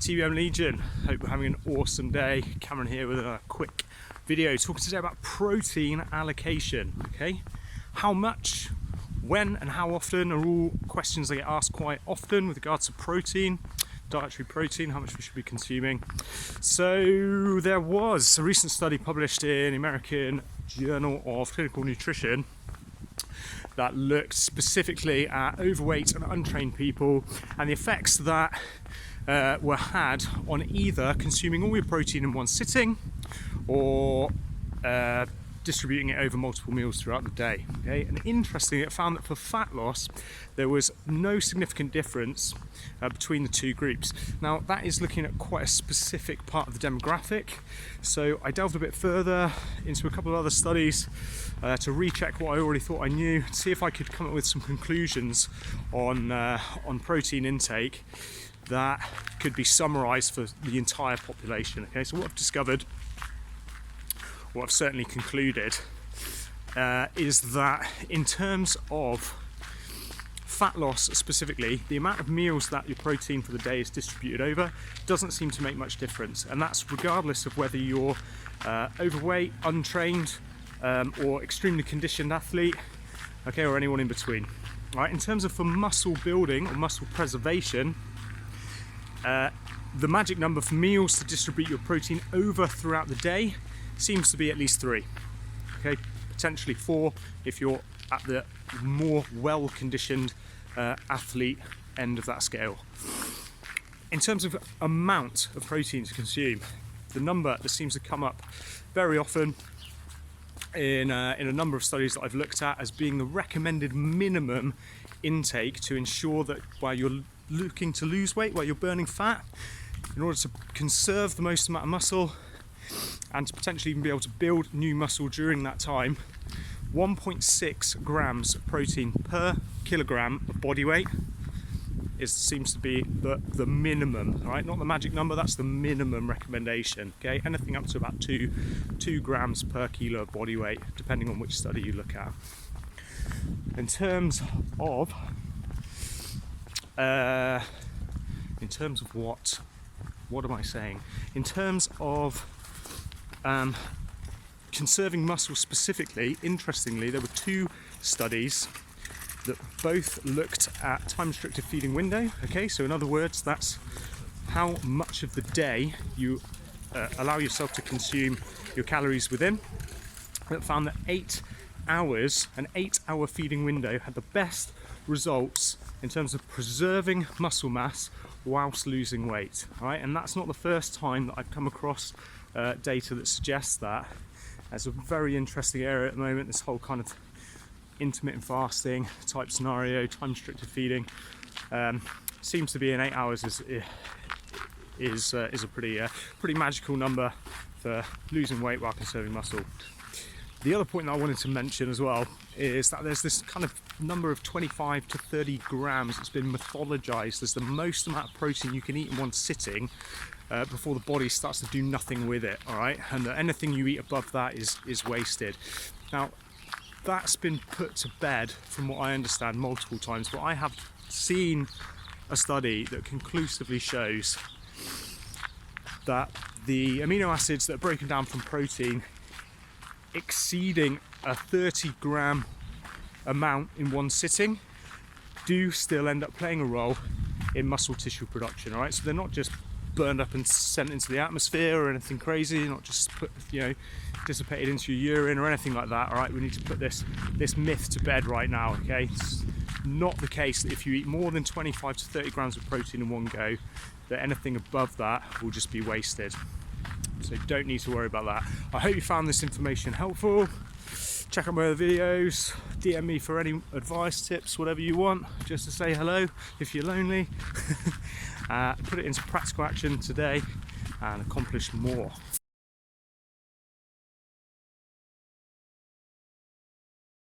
TBM Legion, hope we're having an awesome day. Cameron here with a quick video talking today about protein allocation. Okay, how much, when and how often are all questions I get asked quite often with regards to protein, dietary protein, how much we should be consuming. So there was a recent study published in the American Journal of Clinical Nutrition that looked specifically at overweight and untrained people and the effects that were had on either consuming all your protein in one sitting or distributing it over multiple meals throughout the day. Okay, and interestingly, it found that for fat loss there was no significant difference between the two groups. Now that is looking at quite a specific part of the demographic, so I delved a bit further into a couple of other studies to recheck what I already thought I knew, see if I could come up with some conclusions on protein intake that could be summarized for the entire population. Okay, so what I've discovered, what I've certainly concluded, is that in terms of fat loss specifically, the amount of meals that your protein for the day is distributed over doesn't seem to make much difference, and that's regardless of whether you're overweight, untrained, or extremely conditioned athlete, okay, or anyone in between. All right, in terms of for muscle building or muscle preservation, the magic number for meals to distribute your protein over throughout the day seems to be at least 3, okay, potentially 4 if you're at the more well-conditioned athlete end of that scale. In terms of amount of protein to consume, the number that seems to come up very often in a number of studies that I've looked at as being the recommended minimum intake to ensure that while you're looking to lose weight, while you're burning fat, in order to conserve the most amount of muscle and to potentially even be able to build new muscle during that time, 1.6 grams of protein per kilogram of body weight seems to be the minimum, all right? Not the magic number, that's the minimum recommendation, okay? Anything up to about 2 grams per kilo of body weight, depending on which study you look at. In terms of what am I saying? In terms of conserving muscle specifically, interestingly, there were 2 studies that both looked at time restricted feeding window. Okay, so in other words, that's how much of the day you allow yourself to consume your calories within. That found that 8 hours, an 8-hour feeding window, had the best results in terms of preserving muscle mass whilst losing weight. All right, and that's not the first time that I've come across data that suggests that. There's a very interesting area at the moment, this whole kind of intermittent fasting type scenario, time restricted feeding, seems to be in 8 hours is a pretty magical number for losing weight while conserving muscle. The other point that I wanted to mention as well is that there's this kind of number of 25 to 30 grams that's been mythologized as the most amount of protein you can eat in one sitting before the body starts to do nothing with it, all right? And that anything you eat above that is wasted. Now, that's been put to bed, from what I understand, multiple times, but I have seen a study that conclusively shows that the amino acids that are broken down from protein exceeding a 30 gram amount in one sitting do still end up playing a role in muscle tissue production, all right? So they're not just burned up and sent into the atmosphere or anything crazy, not just dissipated into your urine or anything like that, all right? We need to put this myth to bed right now, okay? It's not the case that if you eat more than 25 to 30 grams of protein in one go, that anything above that will just be wasted. So don't need to worry about that. I hope you found this information helpful. Check out my other videos, DM me for any advice, tips, whatever you want, just to say hello if you're lonely. Put it into practical action today and accomplish more.